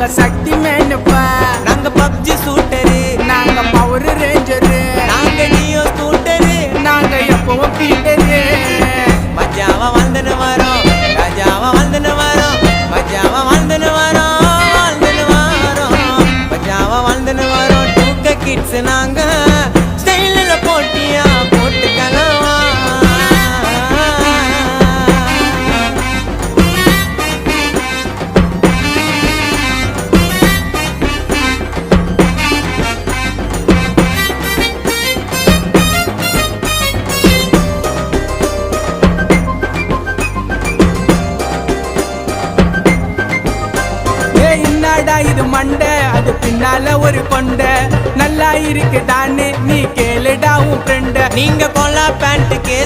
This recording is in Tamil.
நாங்க சக்தி மேனுப்பா, நாங்க பப்ஜி சூட்டரு, நாங்க பவர் ரேஞ்சரு, நாங்க நியோ ஸ்கூட்டரு, நாங்க எப்பவும் பீட்டரு. மஜாவா வாழ்ந்துன்னு வரோம், ராஜாவா வாழ்ந்துன்னு வரோம், மஜாவா வாழ்ந்துன்னு வரோம், வாழ்ந்துன்னு வரோம், மஜாவா வாழ்ந்துன்னு வரோம். 2K கிட்ஸ் நாங்க ஸ்டைலில் போட்டியா போட்டுக்கலாம். என்னடா இது மண்டை, அது பின்னால ஒரு கொண்டை, நல்லா இருக்குதான்னு நீ கேளுடா உன் ஃப்ரெண்ட. நீங்க கொல்லா பேண்ட் கேஸ்